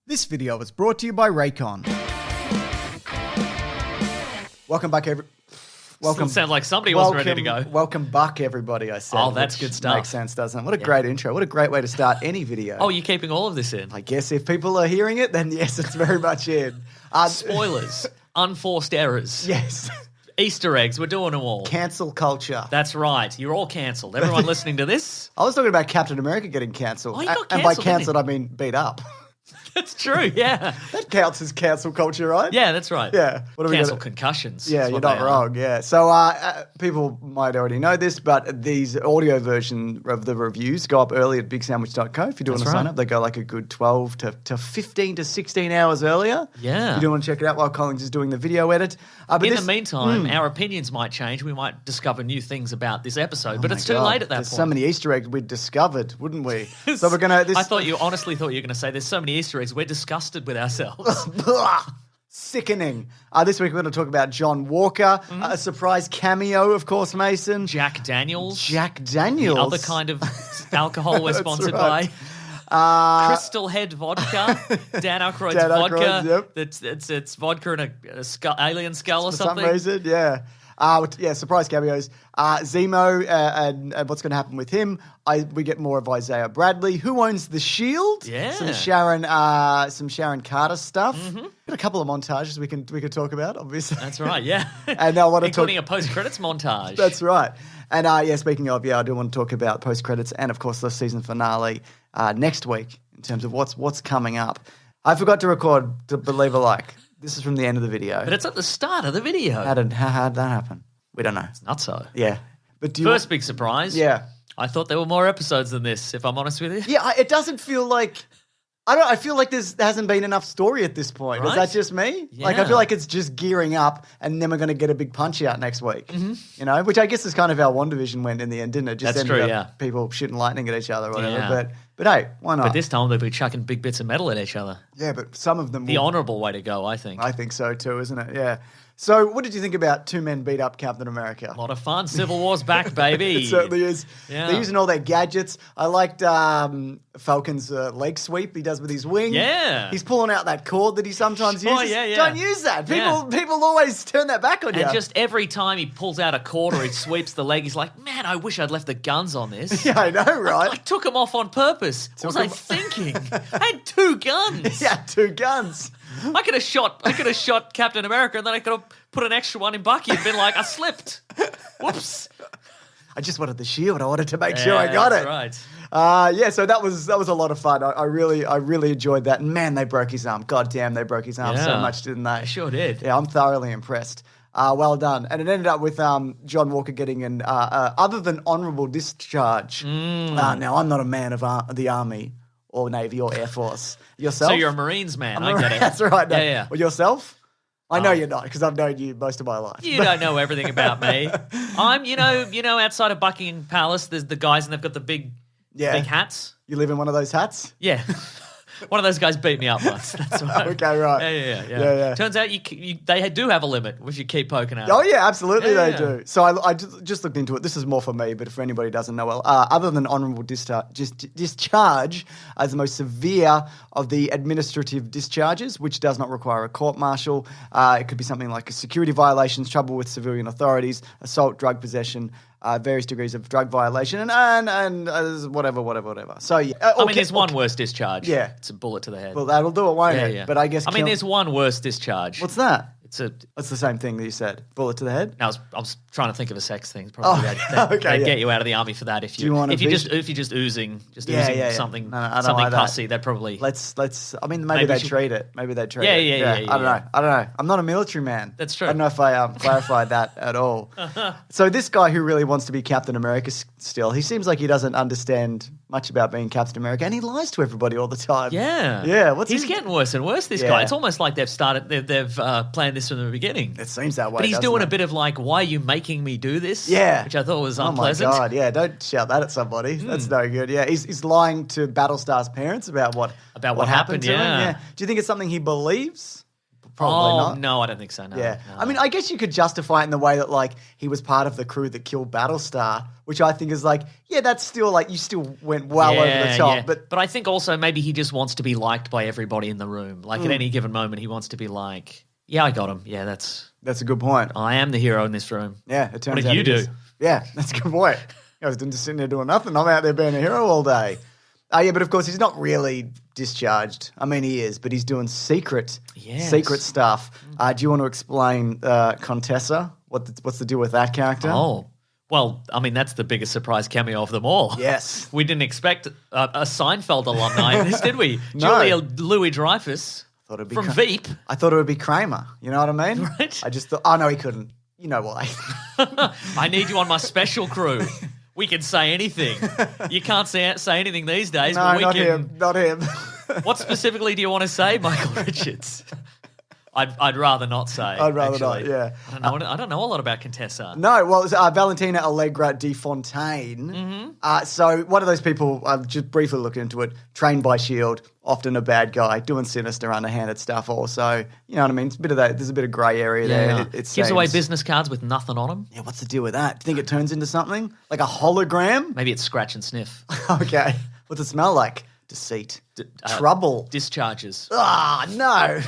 This video was brought to you by Raycon. Welcome back, Still sounds like somebody was ready to go. Welcome back, everybody, I said. Oh, that's good stuff. Makes sense, doesn't it? What a great intro. What a great way to start any video. Oh, you're keeping all of this in? I guess if people are hearing it, then yes, it's very much in. Spoilers. Unforced errors. Yes. Easter eggs. We're doing them all. Cancel culture. That's right. You're all cancelled. Everyone listening to this? I was talking about Captain America getting cancelled. Oh, he got And by cancelled, cancelled, I mean beat up. That's true, yeah. That counts as cancel culture, right? Yeah, that's right. Yeah. What are we Cancel gonna... concussions. Yeah, you're not wrong. Yeah. So people might already know this, but these audio version of the reviews go up early at bigsandwich.co. If you do want to sign up, they go like a good 12 to 15 to 16 hours earlier. Yeah. If you do want to check it out while Collins is doing the video edit. But in the meantime, our opinions might change. We might discover new things about this episode, but it's too late at that point. There's so many Easter eggs we'd discovered, wouldn't we? So we're going to... I honestly thought you were going to say there's so many Easter eggs, we're disgusted with ourselves. Sickening. This week we're going to talk about John Walker, a surprise cameo, of course, Mason. Jack Daniels. The other kind of alcohol we're sponsored right. by. Crystal Head Vodka. Dan Aykroyd's vodka. Yep. It's vodka in a alien skull or something. For some reason, yeah. Surprise cameos. Zemo and what's going to happen with him. We get more of Isaiah Bradley. Who owns the Shield? Yeah. Some Sharon Carter stuff. Mm-hmm. Got a couple of montages we could talk about, obviously. That's right, yeah. And I want to including a post-credits montage. That's right. And speaking of, I do want to talk about post-credits and, of course, the season finale next week in terms of what's coming up. I forgot to record, believe it or like. This is from the end of the video. But it's at the start of the video. How did that happen? We don't know. It's not so. Yeah. But big surprise. Yeah. I thought there were more episodes than this, if I'm honest with you. Yeah, it doesn't feel like... I feel like there hasn't been enough story at this point. Right? Is that just me? Yeah. I feel like it's just gearing up and then we're going to get a big punch out next week. Mm-hmm. Which I guess is kind of how WandaVision went in the end, didn't it? Just That's true, people shooting lightning at each other or whatever. Yeah. But hey, why not? But this time they'll be chucking big bits of metal at each other. Yeah, but some of them... The honourable way to go, I think. I think so too, isn't it? Yeah. So what did you think about two men beat up Captain America? A lot of fun. Civil War's back, baby. It certainly is. Yeah. They're using all their gadgets. I liked Falcon's leg sweep he does with his wing. Yeah. He's pulling out that cord that he sometimes uses. Oh, yeah. Don't use that. People always turn that back on you. And just every time he pulls out a cord or he sweeps the leg, he's like, man, I wish I'd left the guns on this. Yeah, I know, right? I took them off on purpose. What was I thinking? I had 2 guns. Yeah, 2 guns. I could have shot Captain America and then I could have put an extra one in Bucky and been like, I slipped. Whoops. I just wanted the shield. I wanted to make sure I got it. Right. So that was a lot of fun. I really enjoyed that. And man, they broke his arm. God damn, they broke his arm so much, didn't they? They sure did. Yeah, I'm thoroughly impressed. Well done. And it ended up with John Walker getting an other than honourable discharge. Now, I'm not a man of the Army or Navy or Air Force. Yourself? So you're a Marines man, I get it. That's right. No. Yeah. Well, yourself? I know you're not because I've known you most of my life. You don't know everything about me. I'm, outside of Buckingham Palace, there's the guys and they've got the big hats. You live in one of those hats? Yeah. One of those guys beat me up once. That's right. Okay, right. Yeah. Turns out they do have a limit, which you keep poking at. Oh, yeah, absolutely they do. So I just looked into it. This is more for me, but for anybody who doesn't know, well, other than honourable discharge as the most severe of the administrative discharges, which does not require a court-martial. It could be something like security violations, trouble with civilian authorities, assault, drug possession, various degrees of drug violation, and whatever. So, yeah. There's one worse discharge. Yeah. It's a bullet to the head. Well, that'll do it, won't it? Yeah. But I guess... there's one worse discharge. What's that? It's the same thing that you said. Bullet to the head? No, I was trying to think of a sex thing. Probably they'd get you out of the army for that if you're just oozing something pussy. They'd probably maybe they treat it. Maybe they treat it. Yeah. I don't know. I'm not a military man. That's true. I don't know if I clarified that at all. So this guy who really wants to be Captain America still, he seems like he doesn't understand much about being Captain America, and he lies to everybody all the time. Yeah. He's getting worse and worse. This guy. It's almost like they've planned this from the beginning. It seems that way. But he's doing a bit of like, why are you making me do this? Yeah. Which I thought was unpleasant. Oh my God, yeah. Don't shout that at somebody. That's no good. Yeah. He's lying to Battlestar's parents about what happened to him. Yeah. Do you think it's something he believes? Probably not. No, I don't think so. No, yeah. No. I mean, I guess you could justify it in the way that, like, he was part of the crew that killed Battlestar, which I think is like, yeah, that's still, like, you still went well over the top. Yeah. But I think also maybe he just wants to be liked by everybody in the room. Like, at any given moment, he wants to be like, yeah, I got him. Yeah, that's a good point. I am the hero in this room. Yeah, it turns out. What did you do? Yeah, that's a good point. I was just sitting there doing nothing. I'm out there being a hero all day. Yeah, but of course he's not really discharged. I mean, he is, but he's doing secret stuff. Do you want to explain Contessa? What's the deal with that character? Oh, well, I mean, that's the biggest surprise cameo of them all. Yes. We didn't expect a Seinfeld alumni in this, did we? No. Julia Louis-Dreyfus from Veep. I thought it would be Kramer. You know what I mean? Right. I just thought, oh, no, he couldn't. You know why. I need you on my special crew. We can say anything. You can't say anything these days. No, but we not can... him. Not him. What specifically do you want to say, Michael Richards? I'd rather not say. I'd rather not, yeah. I don't know a lot about Contessa. No, well, it's Valentina Allegra de Fontaine. So one of those people, just briefly looking into it, trained by S.H.I.E.L.D., often a bad guy, doing sinister, underhanded stuff also. You know what I mean? It's a bit of that. There's a bit of grey area there. It gives away business cards with nothing on them. Yeah, what's the deal with that? Do you think it turns into something? Like a hologram? Maybe it's scratch and sniff. Okay. What's it smell like? Deceit. Trouble. Discharges. No.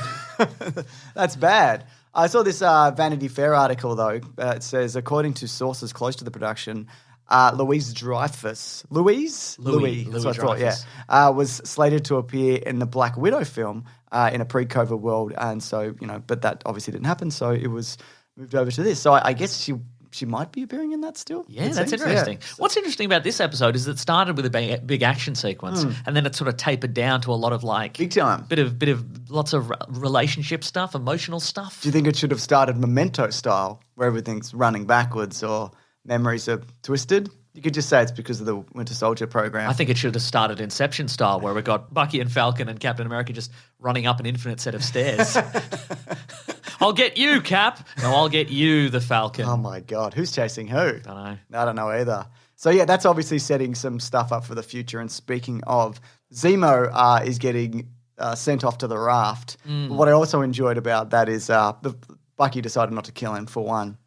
That's bad. I saw this Vanity Fair article, though. It says, according to sources close to the production, louis-dreyfus. Louis, that's what I thought, yeah. Was slated to appear in the Black Widow film in a pre-COVID world. And so, but that obviously didn't happen. So it was moved over to this. So I guess she might be appearing in that still. Yeah, that's interesting. Yeah. What's interesting about this episode is it started with a big action sequence, and then it sort of tapered down to a lot of like big time, bit of lots of relationship stuff, emotional stuff. Do you think it should have started Memento style, where everything's running backwards or memories are twisted? You could just say it's because of the Winter Soldier program. I think it should have started Inception style, where we got Bucky and Falcon and Captain America just running up an infinite set of stairs. I'll get you, Cap. No, I'll get you, the Falcon. Oh, my God. Who's chasing who? I don't know. I don't know either. So, yeah, that's obviously setting some stuff up for the future. And speaking of, Zemo is getting sent off to the raft. What I also enjoyed about that is Bucky decided not to kill him, for one.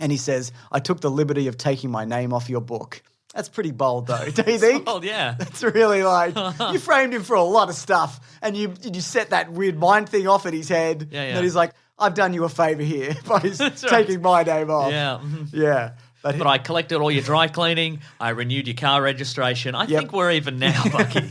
And he says, I took the liberty of taking my name off your book. That's pretty bold, though, do you think? Bold, yeah. That's really like, you framed him for a lot of stuff, and you set that weird mind thing off in his head. Yeah. That he's like, I've done you a favour here by taking my name off. Yeah. Yeah. But I collected all your dry cleaning. I renewed your car registration. I think we're even now, Bucky.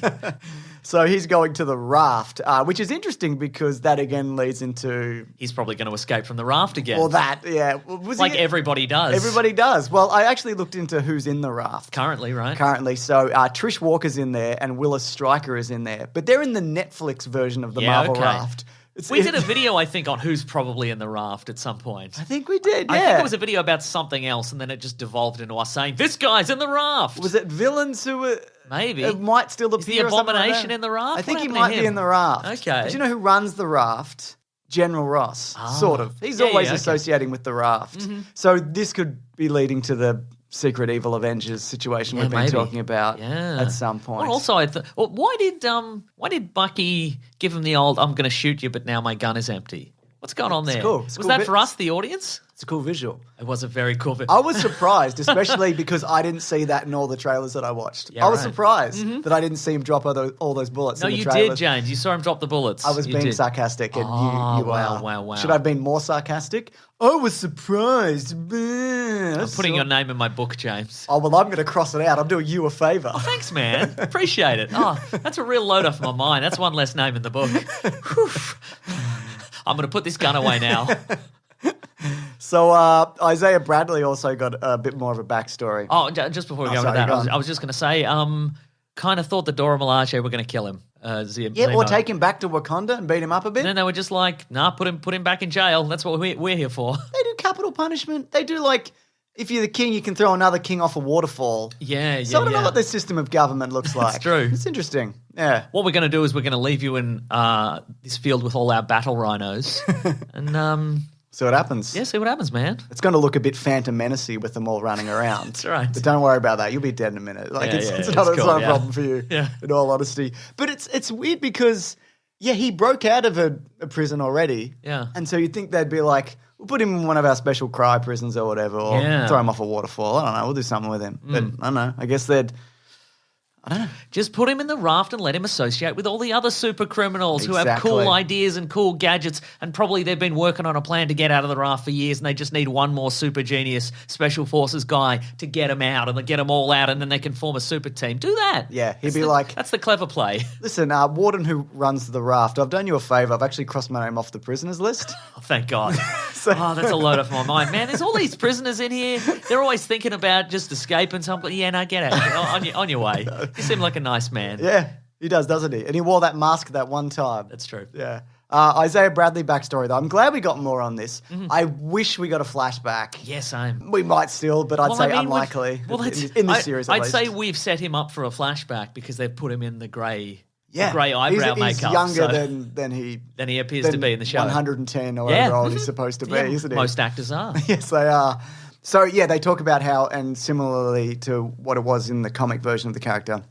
So he's going to the raft, which is interesting because that again leads into... He's probably going to escape from the raft again. Well, that, yeah. Everybody does. Everybody does. Well, I actually looked into who's in the raft. Currently, right? So Trish Walker's in there and Willis Stryker is in there. But they're in the Netflix version of the Marvel raft. We did a video, I think, on who's probably in the raft at some point. I think we did, yeah. I think it was a video about something else, and then it just devolved into us saying, this guy's in the raft. Was it villains who were... Maybe. It might still appear. Is the Abomination in the raft? I think he might be in the raft. Okay. Do you know who runs the raft? General Ross, sort of. He's always associating with the raft. Mm-hmm. So this could be leading to the Secret Evil Avengers situation we've been talking about at some point. Well, also, why did Bucky give him the old, I'm going to shoot you, but now my gun is empty? What's going on there? Cool. Was that for us, the audience? It's a cool visual. It was a very cool visual. I was surprised, especially because I didn't see that in all the trailers that I watched. Yeah, I was surprised that I didn't see him drop all those bullets in the trailers. No, you did, James. You saw him drop the bullets. I was being sarcastic, and you wow. Should I have been more sarcastic? I was surprised. I'm putting your name in my book, James. Oh, well, I'm going to cross it out. I'm doing you a favour. Oh, thanks, man. Appreciate it. Oh, that's a real load off my mind. That's one less name in the book. I'm going to put this gun away now. So Isaiah Bradley also got a bit more of a backstory. Oh, just before we go into that, I was just going to say, kind of thought the Dora Milaje were going to kill him. Or take him back to Wakanda and beat him up a bit. And then they were just like, nah, put him back in jail. That's what we're here for. They do capital punishment. They do like... If you're the king, you can throw another king off a waterfall. Yeah. So I don't know what this system of government looks like. It's true. It's interesting. Yeah. What we're going to do is we're going to leave you in this field with all our battle rhinos. And see what happens. Yeah, see what happens, man. It's going to look a bit Phantom Menace-y with them all running around. That's right. But don't worry about that. You'll be dead in a minute. It's not a problem for you, in all honesty. But it's weird because Yeah, he broke out of a prison already. Yeah. And so you'd think they'd be like, we'll put him in one of our special cry prisons or whatever, or throw him off a waterfall. I don't know. We'll do something with him. But I don't know. I guess they'd... I don't know. Just put him in the raft and let him associate with all the other super criminals who have Exactly. cool ideas and cool gadgets, and probably they've been working on a plan to get out of the raft for years, and they just need one more super genius special forces guy to get them out, and they get them all out, and then they can form a super team. Do that. Yeah, he'd be like... That's the clever play. Listen, Warden who runs the raft, I've done you a favour. I've actually crossed my name off the prisoners list. Oh, thank God. That's a load off my mind. Man, there's all these prisoners in here. They're always thinking about just escaping something. Yeah, no, get out. On your way. You seem like a nice man. Yeah, he does, doesn't he? And he wore that mask that one time. That's true. Yeah. Isaiah Bradley backstory, though. I'm glad we got more on this. I wish we got a flashback. Yes, I'm. We might still, but I'd say unlikely in this series, I'd say we've set him up for a flashback because they've put him in the grey eyebrow he's makeup. Younger than he appears to be in the show. 110 or whatever old he's supposed to be, isn't he? Most actors are. Yes, they are. So, yeah, they talk about how, and similarly to what it was in the comic version of the character,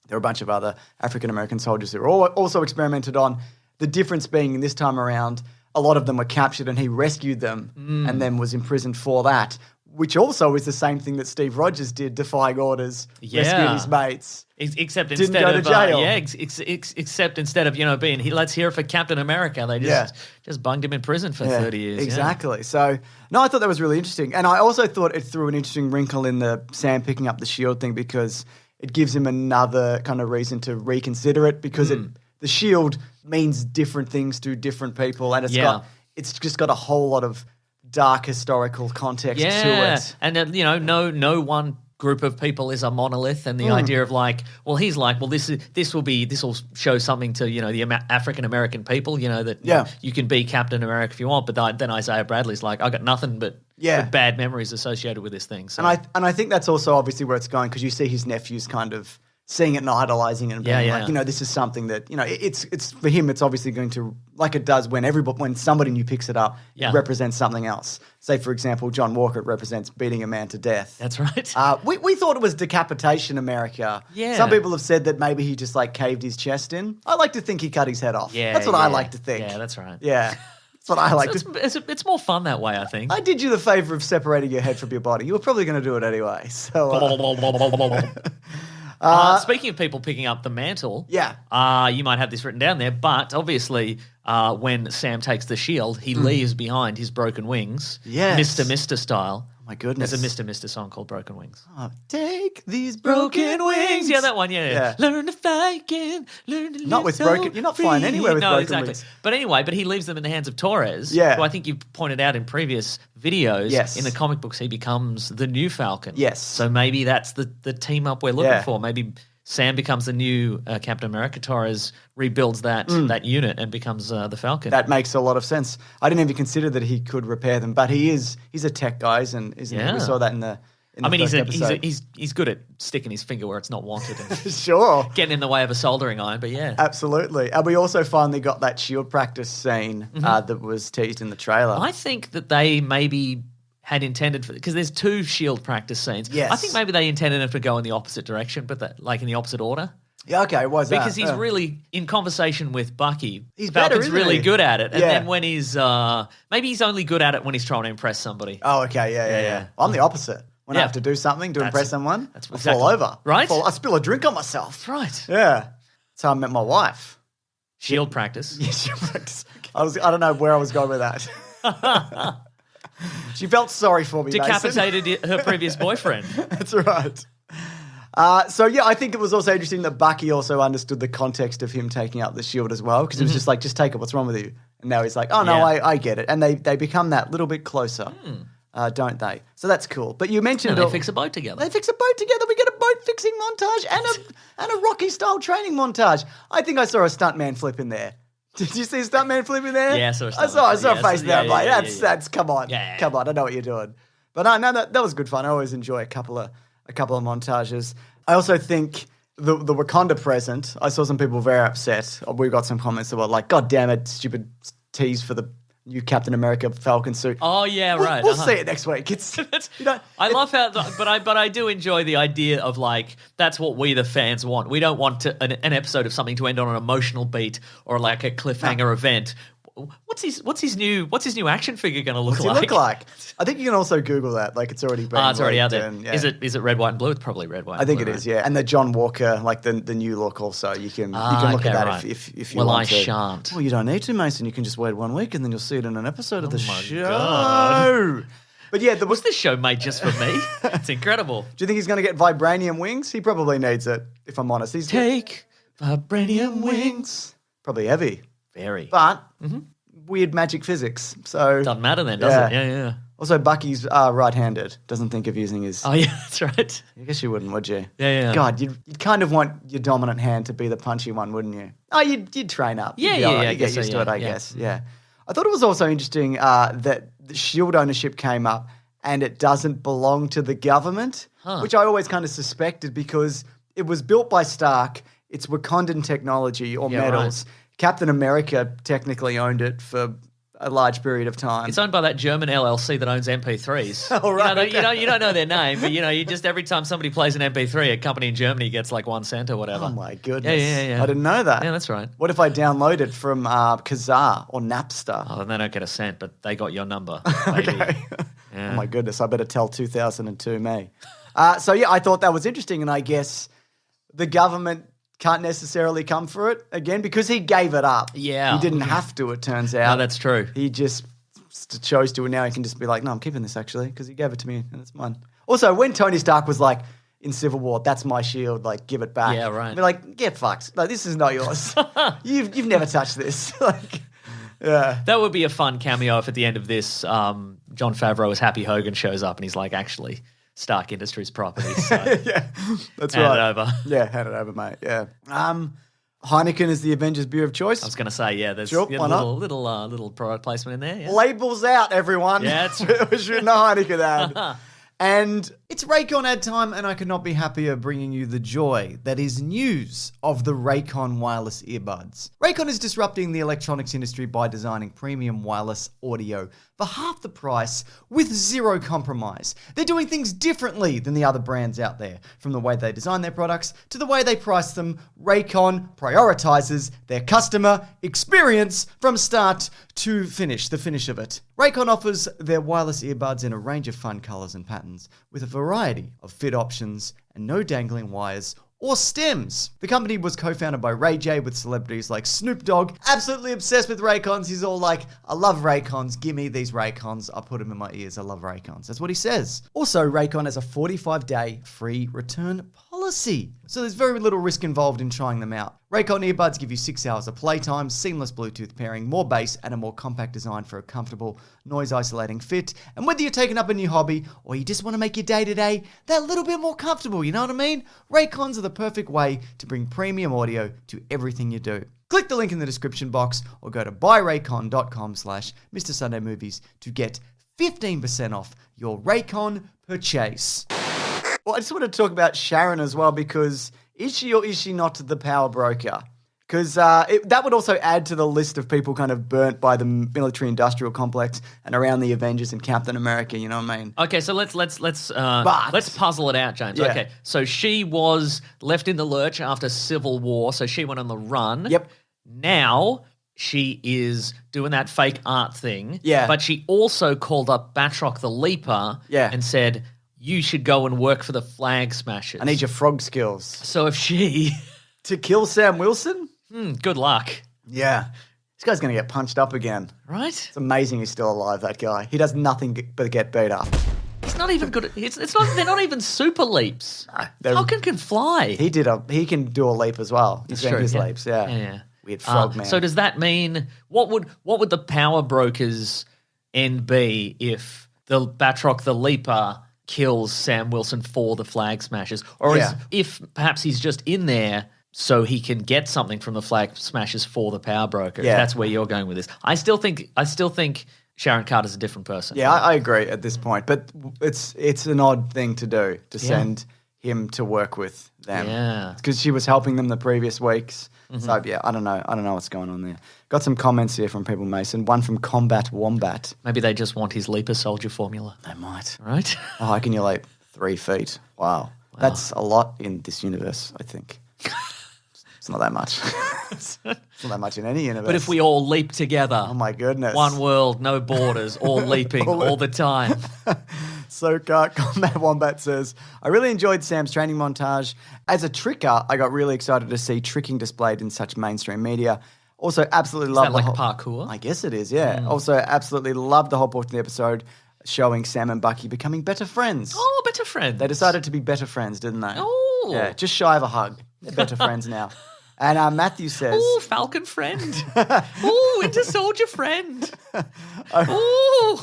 there were a bunch of other African-American soldiers who were also experimented on. The difference being this time around, a lot of them were captured and he rescued them and then was imprisoned for that, which also is the same thing that Steve Rogers did, defying orders, rescuing his mates. Except Didn't instead go to of jail. except instead of being let's hear it for Captain America, they just bunged him in prison for 30 years. Exactly. So no, I thought that was really interesting, and I also thought it threw an interesting wrinkle in the Sam picking up the shield thing because it gives him another kind of reason to reconsider it because the shield means different things to different people, and it's just got a whole lot of dark historical context to it. And no one group of people is a monolith, and the idea of he's like, this will show something to the African American people, that you can be Captain America if you want, but then Isaiah Bradley's like, I got nothing but bad memories associated with this thing. So. And I think that's also obviously where it's going because you see his nephews kind of seeing it and idolizing it and being like, this is something that, it's for him, it's obviously going to, like it does when somebody new picks it up, it represents something else. Say, for example, John Walker, it represents beating a man to death. That's right. We thought it was decapitation America. Yeah. Some people have said that maybe he just caved his chest in. I like to think he cut his head off. Yeah, that's what I like to think. Yeah, that's right. Yeah. That's what I like it's more fun that way, I think. I did you the favor of separating your head from your body. You were probably going to do it anyway. So... speaking of people picking up the mantle, you might have this written down there, but obviously when Sam takes the shield, he leaves behind his broken wings, Mr. style. My goodness. There's a Mr. song called Broken Wings. Oh, take these broken wings. Yeah, that one, yeah. Learn to fly again, learn to Not live with so broken, you're not flying anywhere with broken exactly. wings. But anyway, he leaves them in the hands of Torres, who I think you've pointed out in previous videos, in the comic books, he becomes the new Falcon. Yes. So maybe that's the team up we're looking for. Maybe Sam becomes the new Captain America. Torres rebuilds that unit and becomes the Falcon. That makes a lot of sense. I didn't even consider that he could repair them, but he's a tech guy, isn't he? We saw that in the first episode. He's good at sticking his finger where it's not wanted. And sure. Getting in the way of a soldering iron, but yeah. Absolutely. And we also finally got that shield practice scene that was teased in the trailer. I think that they maybe had intended for, because there's two shield practice scenes. Yes. I think maybe they intended it to go in the opposite direction, but in the opposite order. Yeah, okay, why is that? Because he's really, in conversation with Bucky, he's better, Falcon's really good at it. And Yeah. then when he's, maybe he's only good at it when he's trying to impress somebody. Oh, okay, yeah. I'm the opposite. When I have to do something to impress someone, I fall over. Right? I spill a drink on myself. That's right. Yeah. That's how I met my wife. Shield practice. Yeah, shield practice. I don't know where I was going with that. She felt sorry for me, Decapitated her previous boyfriend. That's right. I think it was also interesting that Bucky also understood the context of him taking out the shield as well, because it was just like, just take it, what's wrong with you? And now he's like, oh, no, I get it. And they become that little bit closer, don't they? So that's cool. But you mentioned... And they fix a boat together. They fix a boat together. We get a boat-fixing montage and a Rocky-style training montage. I think I saw a stuntman flip in there. Did you see a stuntman flip in there? Yeah, I saw a stuntman. I saw a face there. I'm like, that's come on. Yeah. Come on, I know what you're doing. But no, that was good fun. I always enjoy a couple of montages. I also think the Wakanda present, I saw some people very upset. We got some comments that were like, God damn it, stupid tease for the new Captain America Falcon suit. Oh yeah, right. We'll see it next week. It's I love how, but I do enjoy the idea of like that's what we the fans want. We don't want an episode of something to end on an emotional beat or like a cliffhanger event. What's his new action figure going to look like? What's he look like? I think you can also Google that. Like it's already been. It's already out there. And, yeah. Is it red, white, and blue? It's probably red, white. I think and it blue, is. Yeah, and the John Walker, like the new look. Also, you can look at that right. if you well, want I to. shan't. Well, you don't need to, Mason. You can just wait 1 week and then you'll see it in an episode of the show. God. But yeah, was this show made just for me? It's incredible. Do you think he's going to get vibranium wings? He probably needs it. If I'm honest, he's take vibranium wings. Probably heavy. Very. But weird magic physics. So doesn't matter then, does it? Yeah. Also, Bucky's right-handed. Doesn't think of using his. Oh yeah, that's right. I guess you wouldn't, would you? Yeah. God, you'd kind of want your dominant hand to be the punchy one, wouldn't you? Oh, you'd train up. Yeah. You'd get used to it, I guess. Yeah. I thought it was also interesting that the Shield ownership came up and it doesn't belong to the government, which I always kind of suspected because it was built by Stark. It's Wakandan technology or metals. Right. Captain America technically owned it for a large period of time. It's owned by that German LLC that owns MP3s. Oh, right. You don't know their name, but you just every time somebody plays an MP3, a company in Germany gets like 1 cent or whatever. Oh my goodness. Yeah. I didn't know that. Yeah, that's right. What if I download it from Kazaa or Napster? Oh, then they don't get a cent, but they got your number. Okay. Yeah. Oh my goodness, I better tell 2002 me. So yeah, I thought that was interesting, and I guess the government can't necessarily come for it again because he gave it up. Yeah. He didn't have to, it turns out. No, that's true. He just chose to, and now he can just be like, no, I'm keeping this actually because he gave it to me and it's mine. Also, when Tony Stark was like, in Civil War, that's my shield, like, give it back. Yeah, right. I'd be like, get fucked. Like, this is not yours. You've never touched this. Like, yeah. That would be a fun cameo if at the end of this, John Favreau as Happy Hogan shows up and he's like, actually, Stark Industries property. So yeah, that's hand right. it over. Yeah, hand it over, mate. Yeah. Heineken is the Avengers beer of choice. I was going to say, yeah, there's sure, a little product placement in there. Yeah. Labels out, everyone. Yeah, that's right. We should know Heineken ad. And it's Raycon ad time, and I could not be happier bringing you the joy that is news of the Raycon wireless earbuds. Raycon is disrupting the electronics industry by designing premium wireless audio for half the price with zero compromise. They're doing things differently than the other brands out there. From the way they design their products to the way they price them, Raycon prioritizes their customer experience from start to finish, the finish of it. Raycon offers their wireless earbuds in a range of fun colors and patterns with a variety of fit options and no dangling wires or stems. The company was co-founded by Ray J with celebrities like Snoop Dogg, absolutely obsessed with Raycons. He's all like, I love Raycons, give me these Raycons, I put them in my ears, I love Raycons. That's what he says. Also, Raycon has a 45-day free return policy, so there's very little risk involved in trying them out. Raycon earbuds give you 6 hours of playtime, seamless Bluetooth pairing, more bass, and a more compact design for a comfortable, noise-isolating fit. And whether you're taking up a new hobby or you just want to make your day-to-day that little bit more comfortable, you know what I mean? Raycons are the perfect way to bring premium audio to everything you do. Click the link in the description box or go to buyraycon.com/Mr. Sunday Movies to get 15% off your Raycon purchase. Well, I just want to talk about Sharon as well, because is she or is she not the power broker? Because that would also add to the list of people kind of burnt by the military-industrial complex and around the Avengers and Captain America. You know what I mean? Okay, so let's puzzle it out, James. Yeah. Okay, so she was left in the lurch after Civil War, so she went on the run. Yep. Now she is doing that fake art thing. Yeah. But she also called up Batroc the Leaper. Yeah. And said, you should go and work for the Flag Smashers. I need your frog skills. So if she... To kill Sam Wilson? Good luck. Yeah. This guy's going to get punched up again. Right? It's amazing he's still alive, that guy. He does nothing but get beat up. He's not even good at... They're not even super leaps. Falcon can fly. He can do a leap as well. He's doing his leaps, Yeah. Weird frog man. So does that mean... What would the power broker's end be if the Batroc the Leaper kills Sam Wilson for the Flag Smashers? Or if perhaps he's just in there so he can get something from the Flag Smashers for the power broker? Yeah. That's where you're going with this. I still think Sharon Carter's a different person. Yeah, I agree at this point. But it's an odd thing to do, to send him to work with them. Yeah. Because she was helping them the previous weeks. So, yeah, I don't know. I don't know what's going on there. Got some comments here from people, Mason. One from Combat Wombat. Maybe they just want his Leaper Soldier formula. They might. Right? Oh, how can you leap 3 feet? Wow. That's a lot in this universe, I think. It's not that much. It's not that much in any universe. But if we all leap together. Oh, my goodness. One world, no borders, all leaping all the time. So Combat Wombat says, I really enjoyed Sam's training montage. As a tricker, I got really excited to see tricking displayed in such mainstream media. Also, absolutely love Is that like parkour? I guess it is, yeah. Also, absolutely loved the whole point of the episode showing Sam and Bucky becoming better friends. Oh, better friends. They decided to be better friends, didn't they? Oh. Yeah, just shy of a hug. They're better friends now. And Matthew says... Ooh, Falcon friend. Ooh, Winter Soldier friend. Ooh.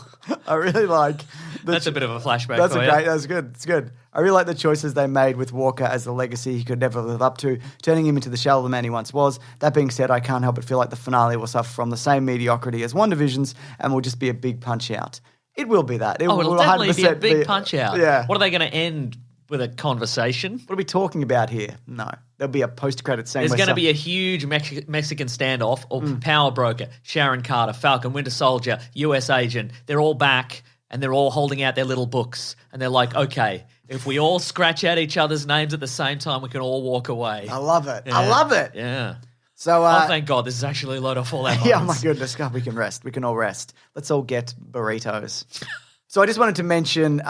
I really like... That's a bit of a flashback. That's good. It's good. I really like the choices they made with Walker as the legacy he could never live up to, turning him into the shallow man he once was. That being said, I can't help but feel like the finale will suffer from the same mediocrity as WandaVision's and will just be a big punch-out. It will be that. It'll definitely be a big punch-out. Yeah. What are they going to end with, a conversation? What are we talking about here? No. There'll be a post-credit scene. There's going to be a huge Mexican standoff or power broker, Sharon Carter, Falcon, Winter Soldier, US agent. They're all back and they're all holding out their little books and they're like, okay, if we all scratch out each other's names at the same time, we can all walk away. I love it. Yeah. I love it. Yeah. So, oh, thank God. This is actually a load of Fallout moments. Yeah, my goodness. God, we can rest. We can all rest. Let's all get burritos. So I just wanted to mention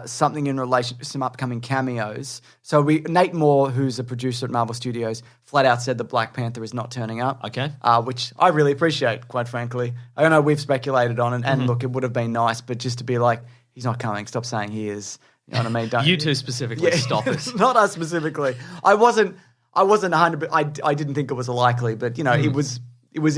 something in relation to some upcoming cameos. So Nate Moore, who's a producer at Marvel Studios, flat out said that Black Panther is not turning up. Okay. Which I really appreciate, quite frankly. I know we've speculated on it, and look, it would have been nice, but just to be like, he's not coming. Stop saying he is. You know what I mean? Don't, you two specifically, stop it. Not us specifically. I wasn't 100%. I didn't think it was likely, but you know, it was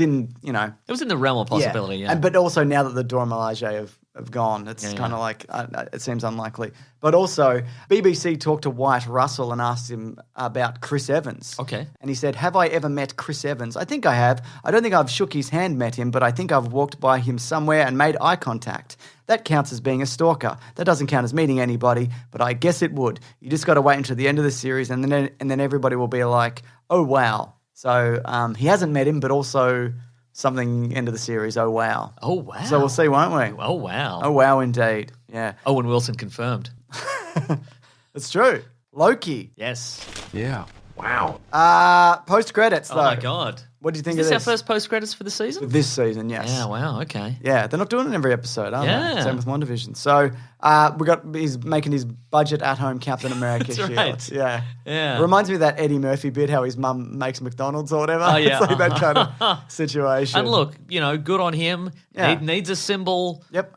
in, you know, it was in the realm of possibility. Yeah. But also now that the Dora Milaje have gone, it's kind of like it seems unlikely. But also, BBC talked to Wyatt Russell and asked him about Chris Evans. Okay. And he said, have I ever met Chris Evans? I think I have. I don't think I've shook his hand, met him, but I think I've walked by him somewhere and made eye contact. That counts as being a stalker. That doesn't count as meeting anybody, but I guess it would. You just got to wait until the end of the series, and then everybody will be like, oh, wow. So he hasn't met him, but also something end of the series, oh, wow. Oh, wow. So we'll see, won't we? Oh, wow. Oh, wow, indeed. Yeah. Owen Wilson confirmed. It's true. Loki. Yes. Yeah. Wow. Post-credits, though. Oh, my God. What do you think is of this this? our first post-credits for the season? This season, yes. Yeah, wow, okay. Yeah, they're not doing it every episode, are Yeah. they? Same with WandaVision. So he's making his budget at-home Captain America That's shield. right. Yeah. Yeah. Reminds me of that Eddie Murphy bit, how his mum makes McDonald's or whatever. Oh, yeah. It's like that kind of situation. And look, you know, good on him. Yeah. Needs a symbol. Yep.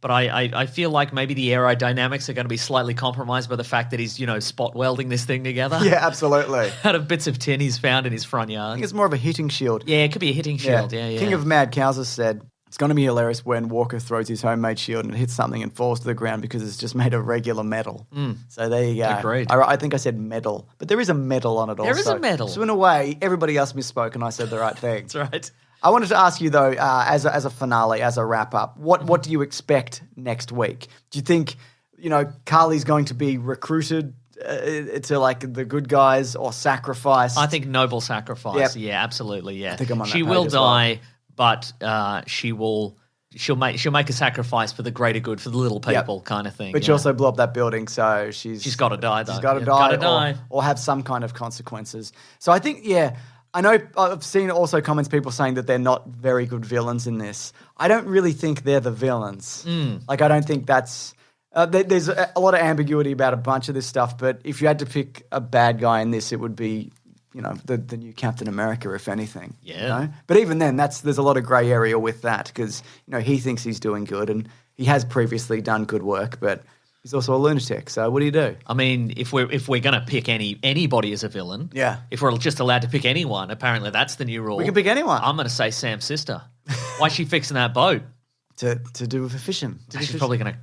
But I feel like maybe the aerodynamics are going to be slightly compromised by the fact that he's, you know, spot welding this thing together. Yeah, absolutely. Out of bits of tin he's found in his front I yard. think it's more of a hitting shield. Yeah, it could be a hitting shield. Yeah, yeah. King of Mad Cows has said, it's going to be hilarious when Walker throws his homemade shield and it hits something and falls to the ground because it's just made of regular metal. So there you go. Agreed. I think I said metal, but there is a medal on it also. There is a medal. So in a way, everybody else misspoke and I said the right thing. That's right. I wanted to ask you, though, as a finale, as a wrap-up, what do you expect next week? Do you think, you know, Carly's going to be recruited to, like, the good guys or sacrificed? I think noble sacrifice. Yep. Yeah, absolutely, yeah. I think I'm on that She page will as well. die, but she'll make a sacrifice for the greater good, for the little people kind of thing. But she also blew up that building, so she's got to die, though. She's got to Yeah, die, gotta die. or have some kind of consequences. So I think, I know I've seen also comments, people saying that they're not very good villains in this. I don't really think they're the villains. Like, I don't think that's... there's a lot of ambiguity about a bunch of this stuff, but if you had to pick a bad guy in this, it would be, you know, the new Captain America, if anything. Yeah. You know? But even then, there's a lot of grey area with that because, you know, he thinks he's doing good and he has previously done good work, but... he's also a lunatic, so what do you do? I mean, if we're going to pick anybody as a villain, if we're just allowed to pick anyone, apparently that's the new rule. We can pick anyone. I'm going to say Sam's sister. Why's she fixing that boat? To do with fishing. She's probably going to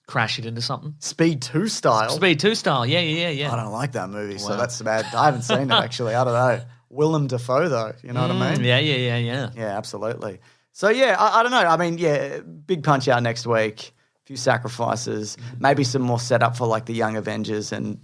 crash it into something. Speed 2 style. Speed 2 style, yeah. I don't like that movie, so that's bad. I haven't seen it, actually. I don't know. Willem Dafoe, though, you know what I mean? Yeah. Yeah, absolutely. So, I don't know. I mean, big punch out next week. few sacrifices, maybe some more setup for like the young Avengers and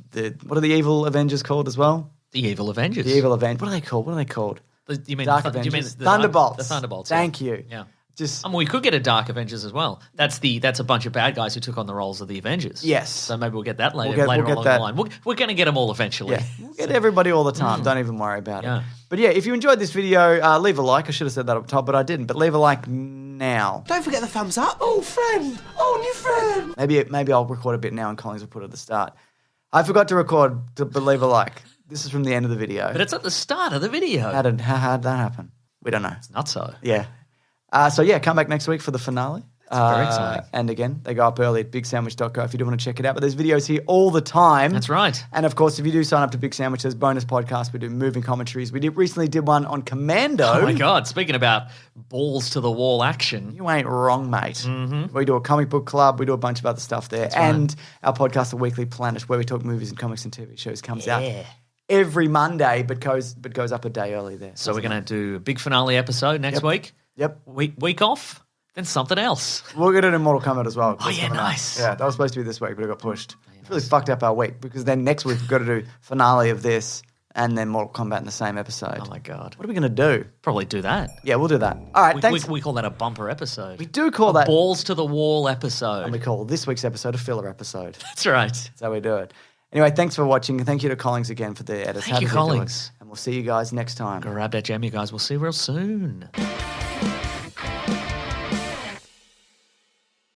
what are the evil Avengers called as well? The evil Avengers. The evil Avengers. What are they called? You mean Dark Avengers? Avengers? Thunderbolts. The Thunderbolts. Thank you. Yeah. Just we could get a Dark Avengers as well. That's a bunch of bad guys who took on the roles of the Avengers. Yes. So maybe we'll get that later, We'll along get the line. We're going to get them all eventually. yeah, we'll get everybody all the time. Don't even worry about it. But yeah, if you enjoyed this video, leave a like. I should have said that up top, but I didn't. But leave a like now. Don't forget the thumbs up. Oh, friend. Oh, new friend. Maybe I'll record a bit now and Collins will put it at the start. I forgot to record, but leave a like. This is from the end of the video. But it's at the start of the video. How did that happen? We don't know. It's not so. Yeah. So yeah, come back next week for the finale. It's very exciting. And again, they go up early at bigsandwich.co if you do want to check it out. But there's videos here all the time. That's right. And of course, if you do sign up to Big Sandwich, there's bonus podcasts. We do moving commentaries. We recently did one on Commando. Oh my God. Speaking about balls to the wall action. You ain't wrong, mate. Mm-hmm. We do a comic book club. We do a bunch of other stuff there. That's and our podcast, The Weekly Planet, where we talk movies and comics and TV shows, comes out every Monday, but goes up a day early there. So we're going to do a big finale episode next week. Yep. Week off, then something else. We're going to do Mortal Kombat as well. Oh, yeah, nice. Yeah, that was supposed to be this week, but it got pushed. It's really fucked up our week because then next week we've got to do finale of this and then Mortal Kombat in the same episode. Oh, my God. What are we going to do? Probably do that. Yeah, we'll do that. All right, thanks. We call that a bumper episode. We do call that. Balls to the wall episode. And we call this week's episode a filler episode. That's right. That's how we do it. Anyway, thanks for watching. And thank you to Collings again for the edits. Thank you, Collings. And we'll see you guys next time. Grab that jam, you guys. We'll see you real soon.